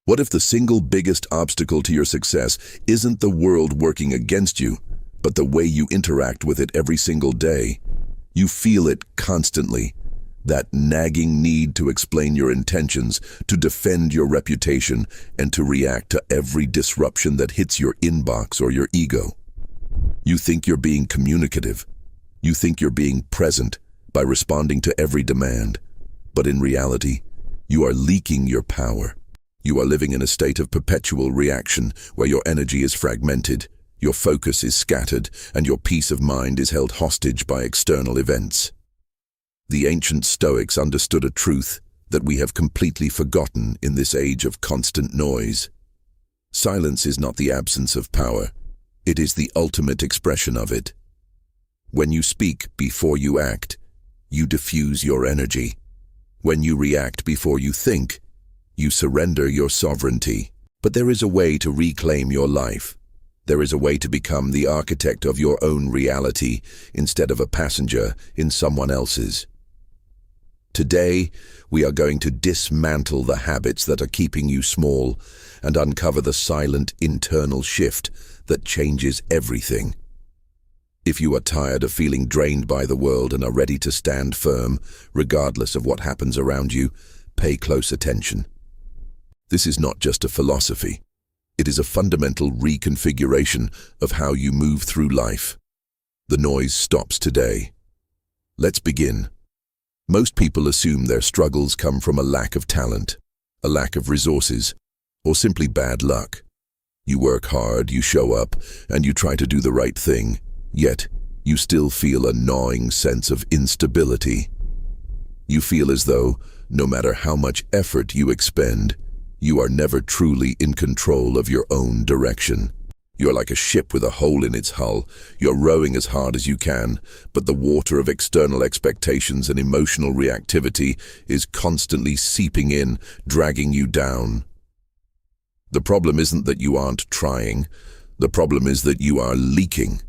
What if the single biggest obstacle to your success isn't the world working against you, but the way you interact with it every single day? You feel it constantly. That nagging need to explain your intentions, to defend your reputation, and to react to every disruption that hits your inbox or your ego. You think you're being communicative. You think you're being present by responding to every demand. But in reality, you are leaking your power. You are living in a state of perpetual reaction where your energy is fragmented, your focus is scattered, and your peace of mind is held hostage by external events. The ancient Stoics understood a truth that we have completely forgotten in this age of constant noise. Silence is not the absence of power. It is the ultimate expression of it. When you speak before you act, you diffuse your energy. When you react before you think, you surrender your sovereignty. But there is a way to reclaim your life. There is a way to become the architect of your own reality instead of a passenger in someone else's. Today, we are going to dismantle the habits that are keeping you small and uncover the silent internal shift that changes everything. If you are tired of feeling drained by the world and are ready to stand firm, regardless of what happens around you, pay close attention. This is not just a philosophy. It is a fundamental reconfiguration of how you move through life. The noise stops today. Let's begin. Most people assume their struggles come from a lack of talent, a lack of resources, or simply bad luck. You work hard, you show up, and you try to do the right thing, yet you still feel a gnawing sense of instability. You feel as though, no matter how much effort you expend, you are never truly in control of your own direction. You're like a ship with a hole in its hull. You're rowing as hard as you can, but the water of external expectations and emotional reactivity is constantly seeping in, dragging you down. The problem isn't that you aren't trying. The problem is that you are leaking.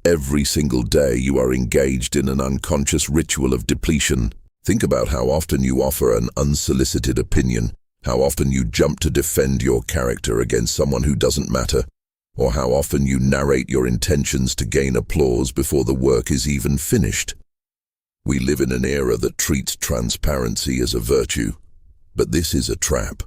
Every single day you are engaged in an unconscious ritual of depletion. Think about how often you offer an unsolicited opinion, how often you jump to defend your character against someone who doesn't matter, or how often you narrate your intentions to gain applause before the work is even finished. We live in an era that treats transparency as a virtue, but this is a trap.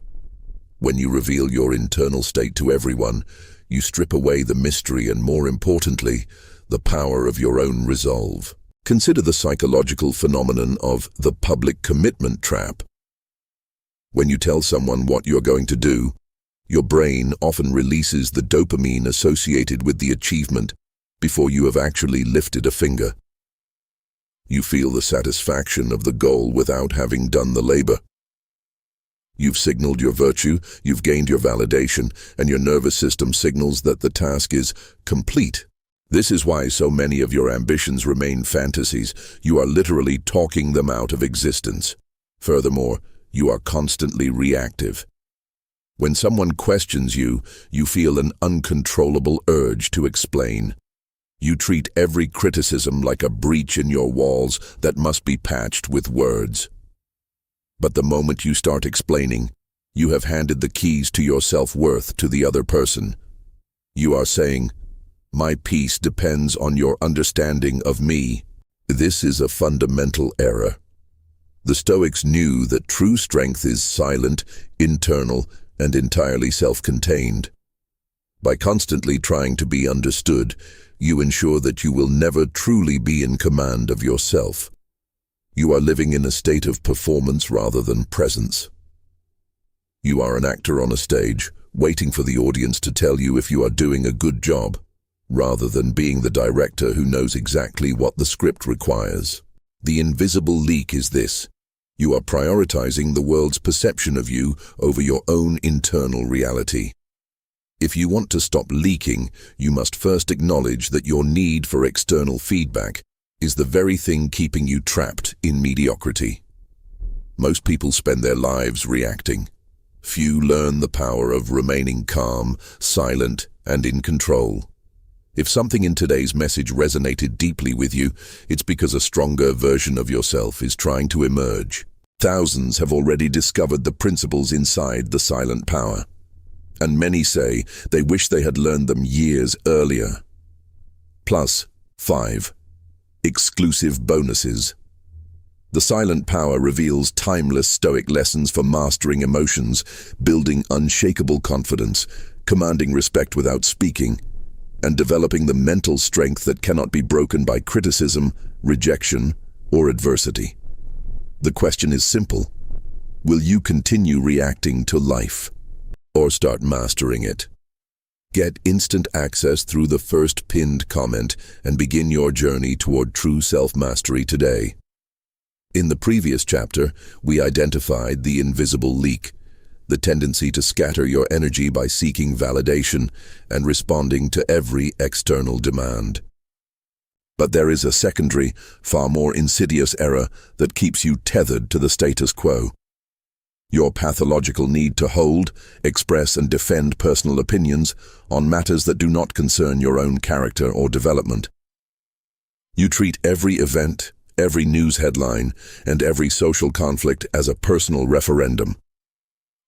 When you reveal your internal state to everyone, you strip away the mystery and, more importantly, the power of your own resolve. Consider the psychological phenomenon of the public commitment trap. When you tell someone what you're going to do, your brain often releases the dopamine associated with the achievement before you have actually lifted a finger. You feel the satisfaction of the goal without having done the labor. You've signaled your virtue, you've gained your validation, and your nervous system signals that the task is complete. This is why so many of your ambitions remain fantasies. You are literally talking them out of existence. Furthermore, you are constantly reactive. When someone questions you, you feel an uncontrollable urge to explain. You treat every criticism like a breach in your walls that must be patched with words. But the moment you start explaining, you have handed the keys to your self-worth to the other person. You are saying, "My peace depends on your understanding of me." This is a fundamental error. The Stoics knew that true strength is silent, internal, and entirely self-contained. By constantly trying to be understood, you ensure that you will never truly be in command of yourself. You are living in a state of performance rather than presence. You are an actor on a stage, waiting for the audience to tell you if you are doing a good job, rather than being the director who knows exactly what the script requires. The invisible leak is this: you are prioritizing the world's perception of you over your own internal reality. If you want to stop leaking, you must first acknowledge that your need for external feedback is the very thing keeping you trapped in mediocrity. Most people spend their lives reacting. Few learn the power of remaining calm, silent, and in control. If something in today's message resonated deeply with you, it's because a stronger version of yourself is trying to emerge. Thousands have already discovered the principles inside the silent power, and many say they wish they had learned them years earlier. Plus 5. Exclusive bonuses. The silent power reveals timeless Stoic lessons for mastering emotions, building unshakable confidence, commanding respect without speaking, and developing the mental strength that cannot be broken by criticism, rejection, or adversity. The question is simple. Will you continue reacting to life, or start mastering it? Get instant access through the first pinned comment and begin your journey toward true self-mastery today. In the previous chapter, we identified the invisible leak, the tendency to scatter your energy by seeking validation and responding to every external demand. But there is a secondary, far more insidious error that keeps you tethered to the status quo. Your pathological need to hold, express, and defend personal opinions on matters that do not concern your own character or development. You treat every event, every news headline, and every social conflict as a personal referendum.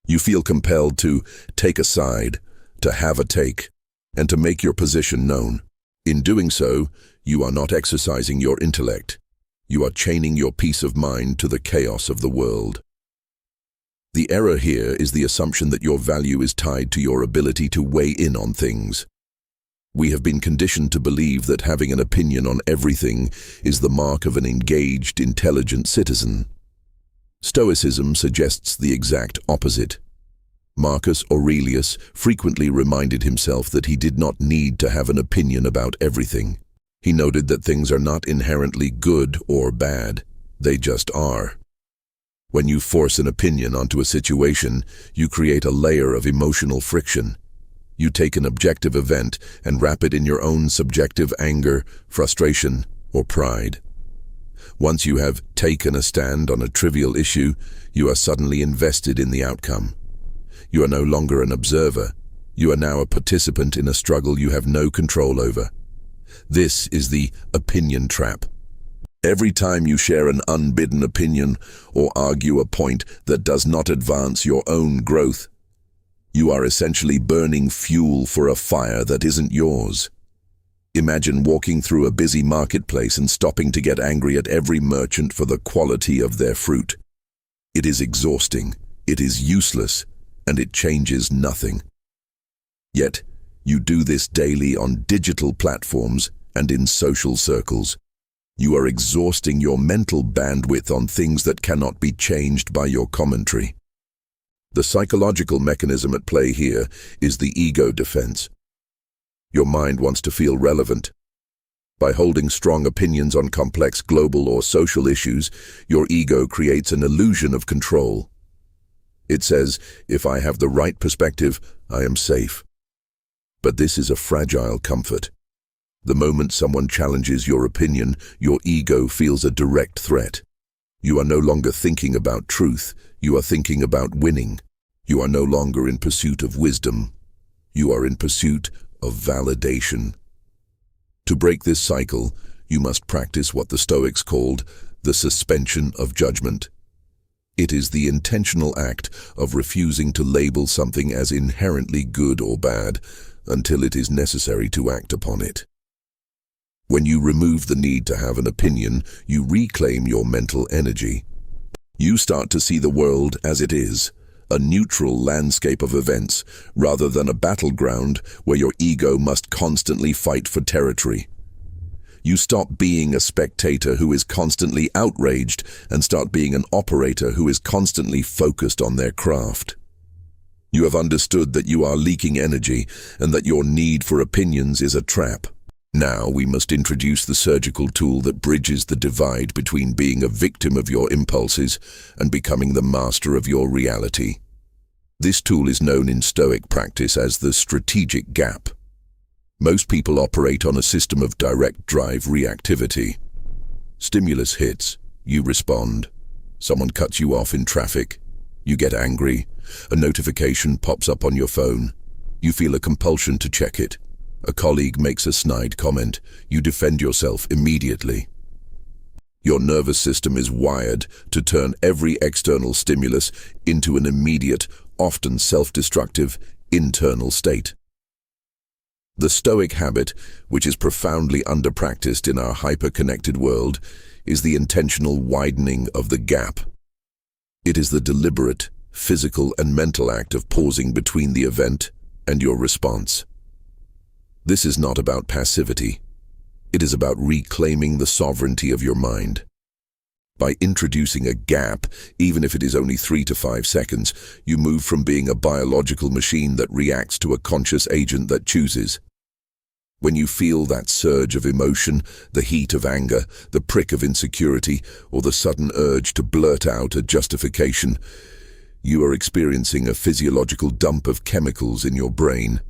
You feel compelled to take a side, to have a take, and to make your position known. In doing so, you are not exercising your intellect. You are chaining your peace of mind to the chaos of the world. The error here is the assumption that your value is tied to your ability to weigh in on things. We have been conditioned to believe that having an opinion on everything is the mark of an engaged, intelligent citizen. Stoicism suggests the exact opposite. Marcus Aurelius frequently reminded himself that he did not need to have an opinion about everything. He noted that things are not inherently good or bad, they just are. When you force an opinion onto a situation, you create a layer of emotional friction. You take an objective event and wrap it in your own subjective anger, frustration, or pride. Once you have taken a stand on a trivial issue, you are suddenly invested in the outcome. You are no longer an observer. You are now a participant in a struggle you have no control over. This is the opinion trap. Every time you share an unbidden opinion or argue a point that does not advance your own growth, you are essentially burning fuel for a fire that isn't yours. Imagine walking through a busy marketplace and stopping to get angry at every merchant for the quality of their fruit. It is exhausting, it is useless, and it changes nothing. Yet, you do this daily on digital platforms and in social circles. You are exhausting your mental bandwidth on things that cannot be changed by your commentary. The psychological mechanism at play here is the ego defense. Your mind wants to feel relevant. By holding strong opinions on complex global or social issues, your ego creates an illusion of control. It says, if I have the right perspective, I am safe. But this is a fragile comfort. The moment someone challenges your opinion, your ego feels a direct threat. You are no longer thinking about truth, you are thinking about winning. You are no longer in pursuit of wisdom. You are in pursuit of validation. To break this cycle, you must practice what the Stoics called the suspension of judgment. It is the intentional act of refusing to label something as inherently good or bad until it is necessary to act upon it. When you remove the need to have an opinion, you reclaim your mental energy. You start to see the world as it is, a neutral landscape of events, rather than a battleground where your ego must constantly fight for territory. You stop being a spectator who is constantly outraged and start being an operator who is constantly focused on their craft. You have understood that you are leaking energy and that your need for opinions is a trap. Now we must introduce the surgical tool that bridges the divide between being a victim of your impulses and becoming the master of your reality. This tool is known in Stoic practice as the strategic gap. Most people operate on a system of direct drive reactivity. Stimulus hits, you respond. Someone cuts you off in traffic. You get angry. A notification pops up on your phone. You feel a compulsion to check it. A colleague makes a snide comment. You defend yourself immediately. Your nervous system is wired to turn every external stimulus into an immediate, often self-destructive, internal state. The Stoic habit, which is profoundly under-practiced in our hyper-connected world, is the intentional widening of the gap. It is the deliberate, physical and mental act of pausing between the event and your response. This is not about passivity. It is about reclaiming the sovereignty of your mind. By introducing a gap, even if it is only 3 to 5 seconds, you move from being a biological machine that reacts to a conscious agent that chooses. When you feel that surge of emotion, the heat of anger, the prick of insecurity, or the sudden urge to blurt out a justification, you are experiencing a physiological dump of chemicals in your brain.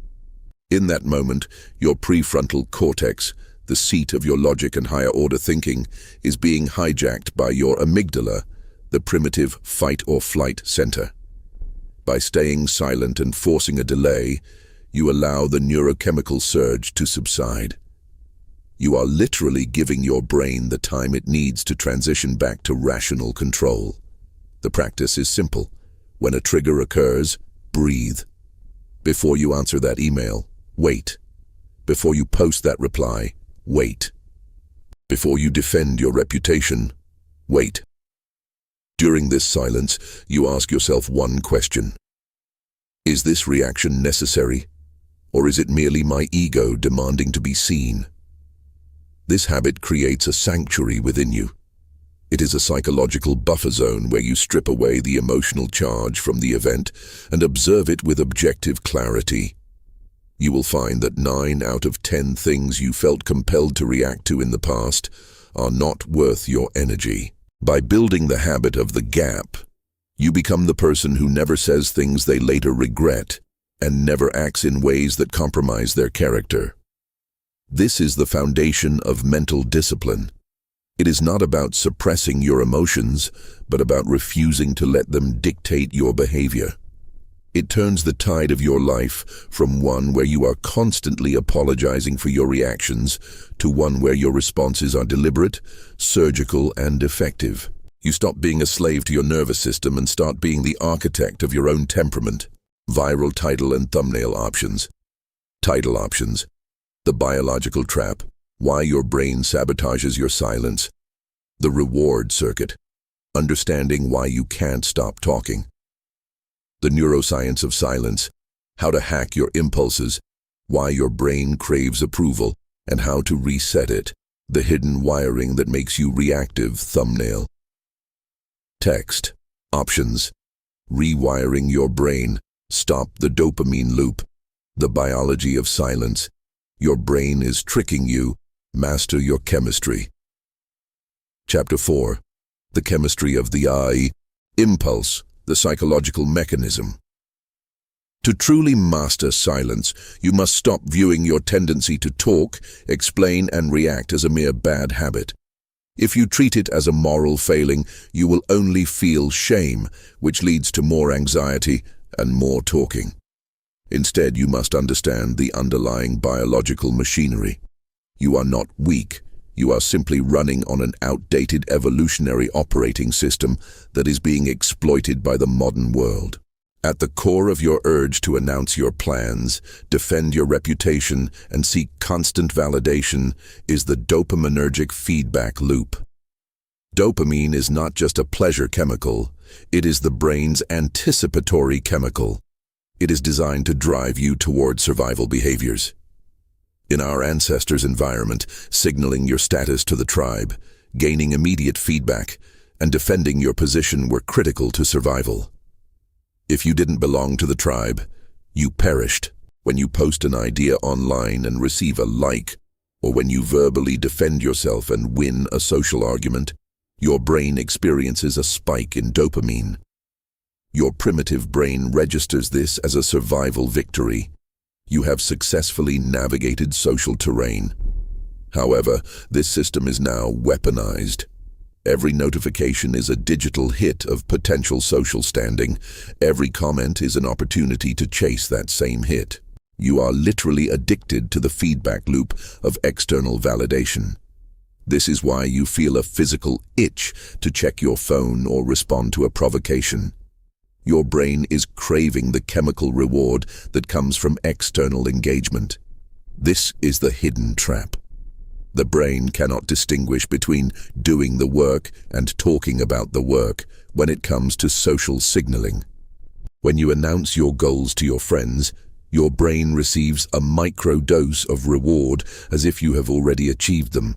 In that moment, your prefrontal cortex, the seat of your logic and higher-order thinking, is being hijacked by your amygdala, the primitive fight-or-flight center. By staying silent and forcing a delay, you allow the neurochemical surge to subside. You are literally giving your brain the time it needs to transition back to rational control. The practice is simple. When a trigger occurs, breathe. Before you answer that email, wait. Before you post that reply, wait. Before you defend your reputation, wait. During this silence, you ask yourself one question. Is this reaction necessary, or is it merely my ego demanding to be seen? This habit creates a sanctuary within you. It is a psychological buffer zone where you strip away the emotional charge from the event and observe it with objective clarity. You will find that 9 out of 10 things you felt compelled to react to in the past are not worth your energy. By building the habit of the gap, you become the person who never says things they later regret and never acts in ways that compromise their character. This is the foundation of mental discipline. It is not about suppressing your emotions, but about refusing to let them dictate your behavior. It turns the tide of your life from one where you are constantly apologizing for your reactions to one where your responses are deliberate, surgical, and effective. You stop being a slave to your nervous system and start being the architect of your own temperament. Viral title and thumbnail options. Title options. The biological trap. Why your brain sabotages your silence. The reward circuit. Understanding why you can't stop talking. The neuroscience of silence. How to hack your impulses. Why your brain craves approval and how to reset it. The hidden wiring that makes you reactive. Thumbnail. Text. Options. Rewiring your brain. Stop the dopamine loop. The biology of silence. Your brain is tricking you. Master your chemistry. Chapter 4. The chemistry of the I. Impulse, the psychological mechanism. To truly master silence, you must stop viewing your tendency to talk, explain, and react as a mere bad habit. If you treat it as a moral failing, you will only feel shame, which leads to more anxiety and more talking. Instead, you must understand the underlying biological machinery. You are not weak. You are simply running on an outdated evolutionary operating system that is being exploited by the modern world. At the core of your urge to announce your plans, defend your reputation, and seek constant validation is the dopaminergic feedback loop. Dopamine is not just a pleasure chemical, it is the brain's anticipatory chemical. It is designed to drive you toward survival behaviors. In our ancestors' environment, signaling your status to the tribe, gaining immediate feedback, and defending your position were critical to survival. If you didn't belong to the tribe, you perished. When you post an idea online and receive a like, or when you verbally defend yourself and win a social argument, your brain experiences a spike in dopamine. Your primitive brain registers this as a survival victory. You have successfully navigated social terrain. However, this system is now weaponized. Every notification is a digital hit of potential social standing. Every comment is an opportunity to chase that same hit. You are literally addicted to the feedback loop of external validation. This is why you feel a physical itch to check your phone or respond to a provocation. Your brain is craving the chemical reward that comes from external engagement. This is the hidden trap. The brain cannot distinguish between doing the work and talking about the work when it comes to social signaling. When you announce your goals to your friends, your brain receives a microdose of reward as if you have already achieved them.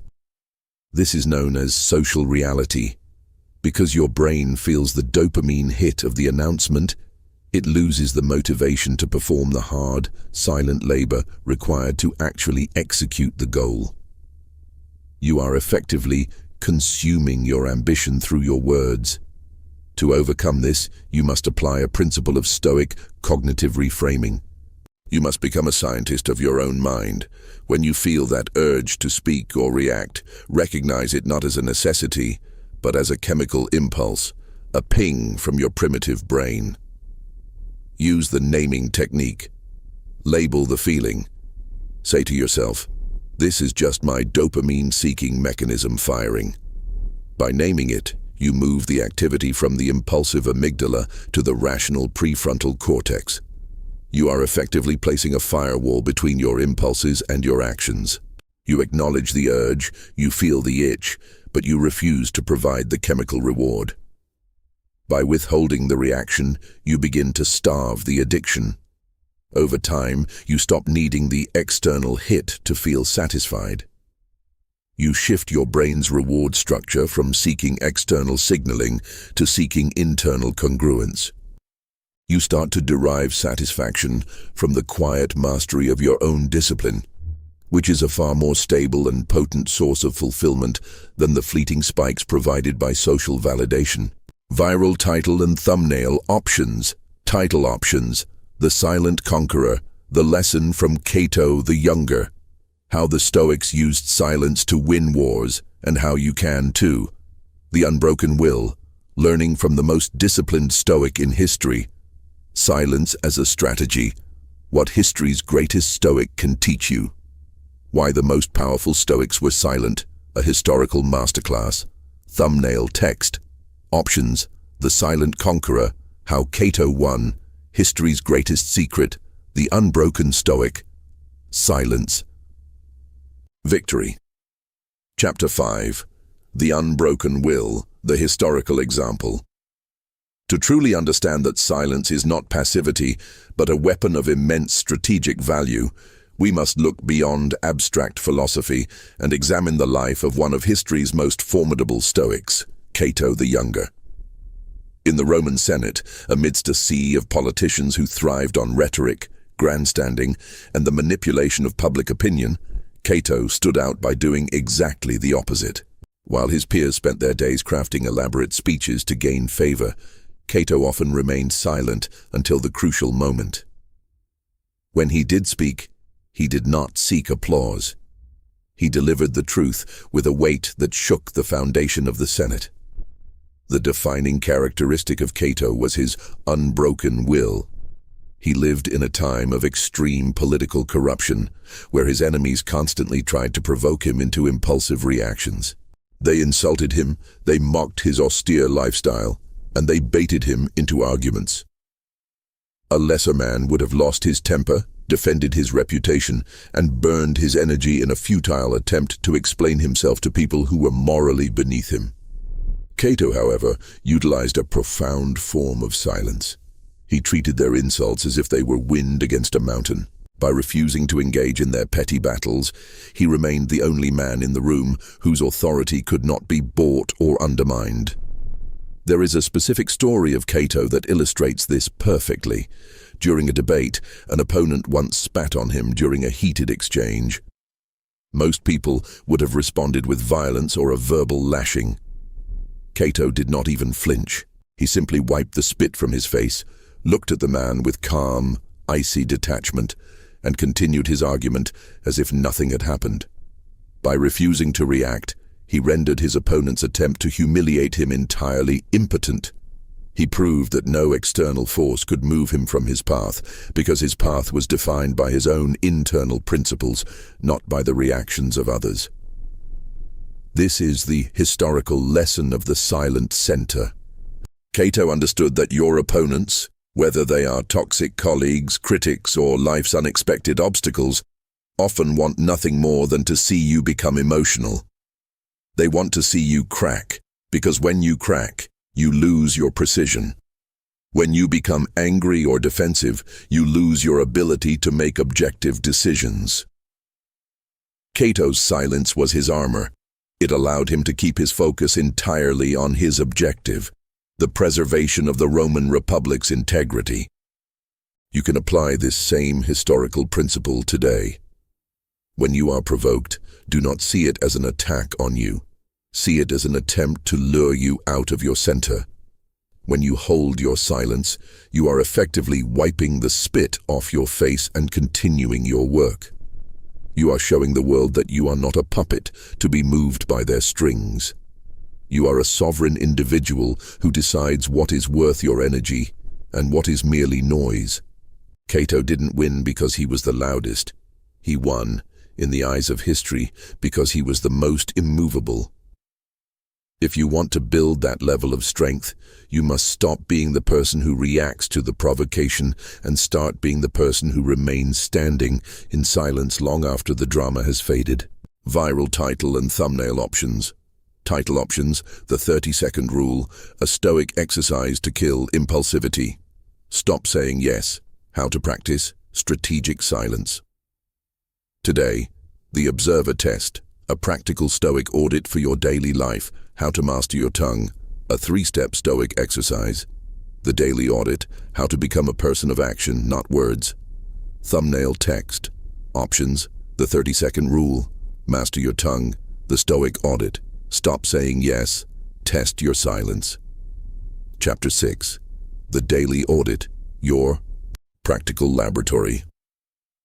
This is known as social reality. Because your brain feels the dopamine hit of the announcement, it loses the motivation to perform the hard, silent labor required to actually execute the goal. You are effectively consuming your ambition through your words. To overcome this, you must apply a principle of Stoic cognitive reframing. You must become a scientist of your own mind. When you feel that urge to speak or react, recognize it not as a necessity, but as a chemical impulse, a ping from your primitive brain. Use the naming technique. Label the feeling. Say to yourself, "This is just my dopamine-seeking mechanism firing." By naming it, you move the activity from the impulsive amygdala to the rational prefrontal cortex. You are effectively placing a firewall between your impulses and your actions. You acknowledge the urge, you feel the itch, but you refuse to provide the chemical reward. By withholding the reaction, you begin to starve the addiction. Over time, you stop needing the external hit to feel satisfied. You shift your brain's reward structure from seeking external signaling to seeking internal congruence. You start to derive satisfaction from the quiet mastery of your own discipline, which is a far more stable and potent source of fulfillment than the fleeting spikes provided by social validation. Viral title and thumbnail options. Title options. The Silent Conqueror. The Lesson from Cato the Younger. How the Stoics used silence to win wars, and how you can too. The Unbroken Will. Learning from the most disciplined Stoic in history. Silence as a strategy. What history's greatest Stoic can teach you. Why the most powerful Stoics were silent, a historical masterclass. Thumbnail text. Options. The Silent Conqueror. How Cato won. History's greatest secret. The Unbroken Stoic. Silence. Victory. Chapter 5. The Unbroken Will, the Historical Example. To truly understand that silence is not passivity, but a weapon of immense strategic value, we must look beyond abstract philosophy and examine the life of one of history's most formidable Stoics, Cato the Younger. In the Roman Senate, amidst a sea of politicians who thrived on rhetoric, grandstanding, and the manipulation of public opinion, Cato stood out by doing exactly the opposite. While his peers spent their days crafting elaborate speeches to gain favor, Cato often remained silent until the crucial moment. When he did speak, he did not seek applause. He delivered the truth with a weight that shook the foundation of the Senate. The defining characteristic of Cato was his unbroken will. He lived in a time of extreme political corruption, where his enemies constantly tried to provoke him into impulsive reactions. They insulted him, they mocked his austere lifestyle, and they baited him into arguments. A lesser man would have lost his temper, defended his reputation, and burned his energy in a futile attempt to explain himself to people who were morally beneath him. Cato, however, utilized a profound form of silence. He treated their insults as if they were wind against a mountain. By refusing to engage in their petty battles, he remained the only man in the room whose authority could not be bought or undermined. There is a specific story of Cato that illustrates this perfectly. During a debate, an opponent once spat on him during a heated exchange. Most people would have responded with violence or a verbal lashing. Cato did not even flinch. He simply wiped the spit from his face, looked at the man with calm, icy detachment, and continued his argument as if nothing had happened. By refusing to react, he rendered his opponent's attempt to humiliate him entirely impotent. He proved that no external force could move him from his path, because his path was defined by his own internal principles, not by the reactions of others. This is the historical lesson of the silent center. Cato understood that your opponents, whether they are toxic colleagues, critics, or life's unexpected obstacles, often want nothing more than to see you become emotional. They want to see you crack, because when you crack, you lose your precision. When you become angry or defensive, you lose your ability to make objective decisions. Cato's silence was his armor. It allowed him to keep his focus entirely on his objective, the preservation of the Roman Republic's integrity. You can apply this same historical principle today. When you are provoked, do not see it as an attack on you. See it as an attempt to lure you out of your center. When you hold your silence, you are effectively wiping the spit off your face and continuing your work. You are showing the world that you are not a puppet to be moved by their strings. You are a sovereign individual who decides what is worth your energy and what is merely noise. Cato didn't win because he was the loudest. He won, in the eyes of history, because he was the most immovable. If you want to build that level of strength, you must stop being the person who reacts to the provocation and start being the person who remains standing in silence long after the drama has faded. Viral title and thumbnail options. Title options: The 30-second rule, a Stoic exercise to kill impulsivity. Stop saying yes. How to practice strategic silence. Today, the Observer Test, a practical Stoic audit for your daily life. How to master your tongue, a 3-step Stoic exercise. The Daily Audit, how to become a person of action, not words. Thumbnail text. Options: The 30-second rule, master your tongue, the Stoic audit, stop saying yes, test your silence. Chapter 6. The Daily Audit, your practical laboratory.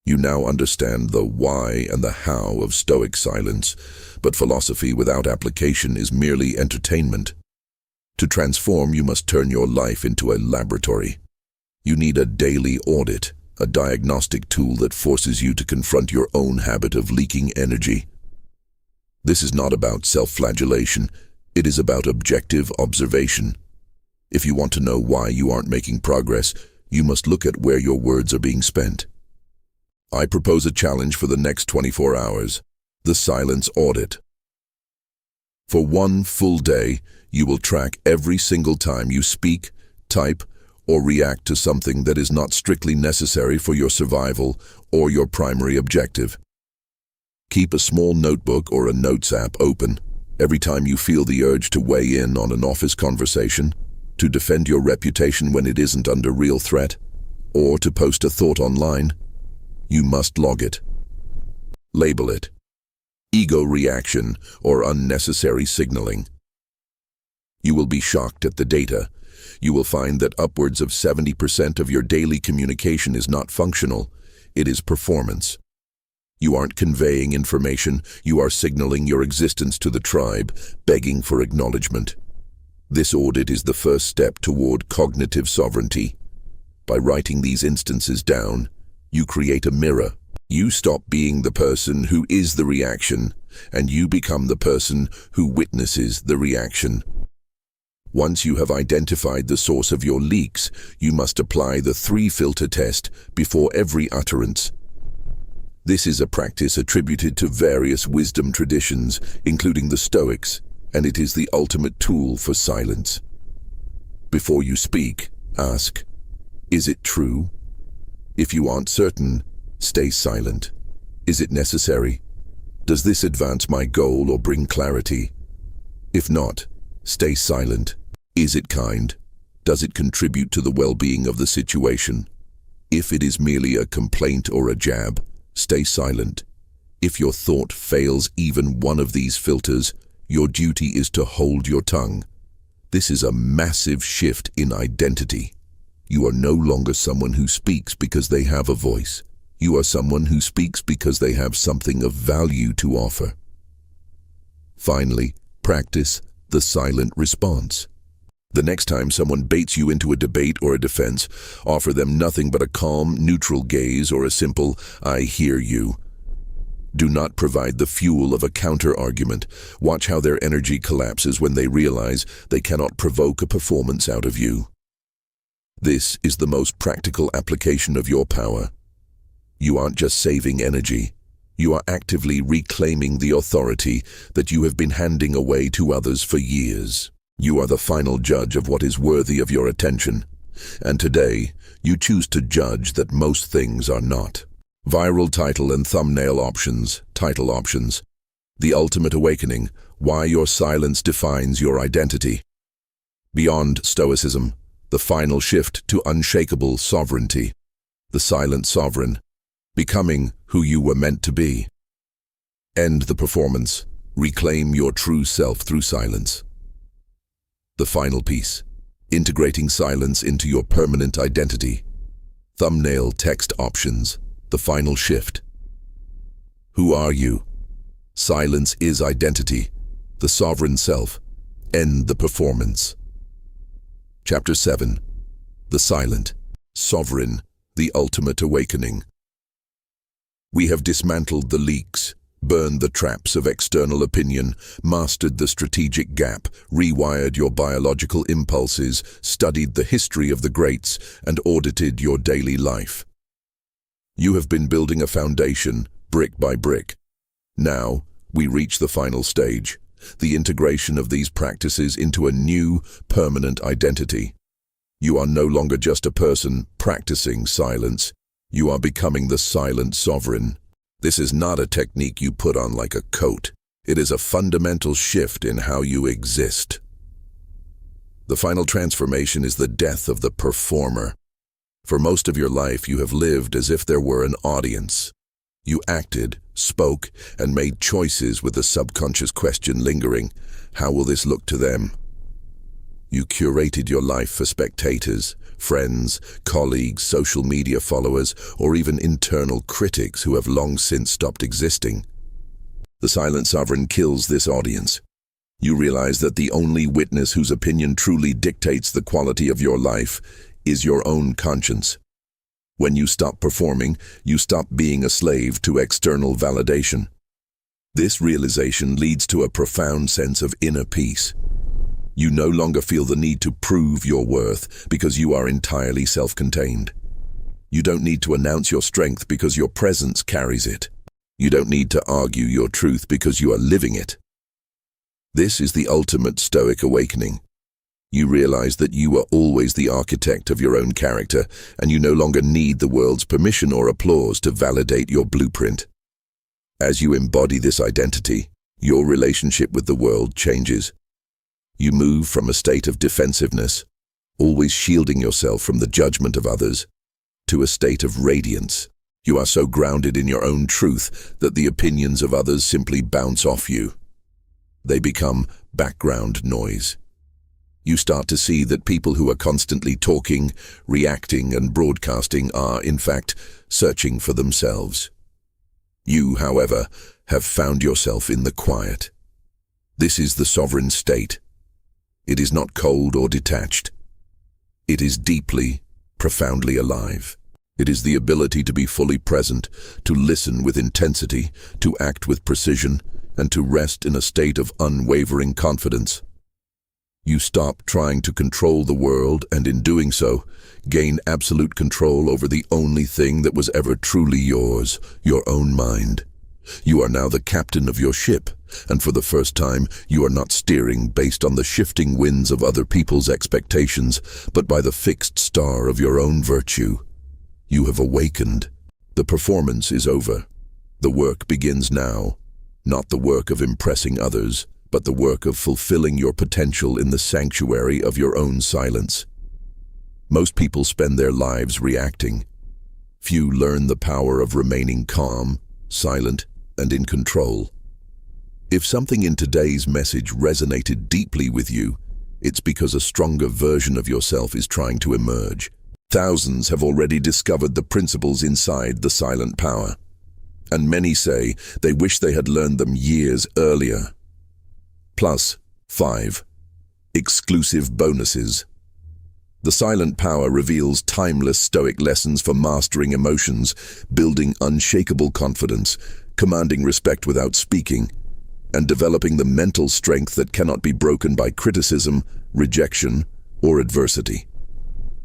You now understand the why and the how of Stoic silence, but philosophy without application is merely entertainment. To transform, you must turn your life into a laboratory. You need a daily audit, a diagnostic tool that forces you to confront your own habit of leaking energy. This is not about self-flagellation, it is about objective observation. If you want to know why you aren't making progress, you must look at where your words are being spent. I propose a challenge for the next 24 hours, the silence audit. For one full day, you will track every single time you speak, type, or react to something that is not strictly necessary for your survival or your primary objective. Keep a small notebook or a notes app open every time you feel the urge to weigh in on an office conversation, to defend your reputation when it isn't under real threat, or to post a thought online. You must log it. Label it: ego reaction or unnecessary signaling. You will be shocked at the data. You will find that upwards of 70% of your daily communication is not functional, it is performance. You aren't conveying information, you are signaling your existence to the tribe, begging for acknowledgement. This audit is the first step toward cognitive sovereignty. By writing these instances down, you create a mirror. You stop being the person who is the reaction, and you become the person who witnesses the reaction. Once you have identified the source of your leaks, you must apply the 3-filter test before every utterance. This is a practice attributed to various wisdom traditions, including the Stoics, and it is the ultimate tool for silence. Before you speak, ask, is it true? If you aren't certain, stay silent. Is it necessary? Does this advance my goal or bring clarity? If not, stay silent. Is it kind? Does it contribute to the well-being of the situation? If it is merely a complaint or a jab, stay silent. If your thought fails even one of these filters, your duty is to hold your tongue. This is a massive shift in identity. You are no longer someone who speaks because they have a voice. You are someone who speaks because they have something of value to offer. Finally, practice the silent response. The next time someone baits you into a debate or a defense, offer them nothing but a calm, neutral gaze or a simple, "I hear you." Do not provide the fuel of a counter-argument. Watch how their energy collapses when they realize they cannot provoke a performance out of you. This is the most practical application of your power. You aren't just saving energy. You are actively reclaiming the authority that you have been handing away to others for years. You are the final judge of what is worthy of your attention. And today, you choose to judge that most things are not. Viral title and thumbnail options, title options. The Ultimate Awakening, Why Your Silence Defines Your Identity. Beyond Stoicism, the final shift to unshakable sovereignty. The silent sovereign, becoming who you were meant to be. End the performance, reclaim your true self through silence. The final piece, integrating silence into your permanent identity. Thumbnail text options, the final shift. Who are you? Silence is identity, the sovereign self. End the performance. Chapter 7. The Silent Sovereign, the Ultimate Awakening. We have dismantled the leaks, burned the traps of external opinion, mastered the strategic gap, rewired your biological impulses, studied the history of the greats, and audited your daily life. You have been building a foundation, brick by brick. Now, we reach the final stage, the integration of these practices into a new, permanent identity. You are no longer just a person practicing silence. You are becoming the silent sovereign. This is not a technique you put on like a coat. It is a fundamental shift in how you exist. The final transformation is the death of the performer. For most of your life, you have lived as if there were an audience. You acted, spoke, and made choices with the subconscious question lingering, how will this look to them? You curated your life for spectators, friends, colleagues, social media followers, or even internal critics who have long since stopped existing. The silent sovereign kills this audience. You realize that the only witness whose opinion truly dictates the quality of your life is your own conscience. When you stop performing, you stop being a slave to external validation. This realization leads to a profound sense of inner peace. You no longer feel the need to prove your worth because you are entirely self-contained. You don't need to announce your strength because your presence carries it. You don't need to argue your truth because you are living it. This is the ultimate Stoic awakening. You realize that you are always the architect of your own character, and you no longer need the world's permission or applause to validate your blueprint. As you embody this identity, your relationship with the world changes. You move from a state of defensiveness, always shielding yourself from the judgment of others, to a state of radiance. You are so grounded in your own truth that the opinions of others simply bounce off you. They become background noise. You start to see that people who are constantly talking, reacting, and broadcasting are, in fact, searching for themselves. You, however, have found yourself in the quiet. This is the sovereign state. It is not cold or detached. It is deeply, profoundly alive. It is the ability to be fully present, to listen with intensity, to act with precision, and to rest in a state of unwavering confidence. You stop trying to control the world and in doing so, gain absolute control over the only thing that was ever truly yours, your own mind. You are now the captain of your ship, and for the first time, you are not steering based on the shifting winds of other people's expectations, but by the fixed star of your own virtue. You have awakened. The performance is over. The work begins now, not the work of impressing others, but the work of fulfilling your potential in the sanctuary of your own silence. Most people spend their lives reacting. Few learn the power of remaining calm, silent, and in control. If something in today's message resonated deeply with you, it's because a stronger version of yourself is trying to emerge. Thousands have already discovered the principles inside the silent power, and many say they wish they had learned them years earlier. Plus 5 exclusive bonuses. The Silent Power reveals timeless Stoic lessons for mastering emotions, building unshakable confidence, commanding respect without speaking, and developing the mental strength that cannot be broken by criticism, rejection, or adversity.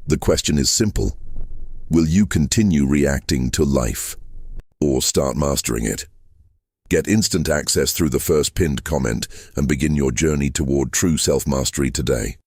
The question is simple. Will you continue reacting to life, or start mastering it? Get instant access through the first pinned comment and begin your journey toward true self-mastery today.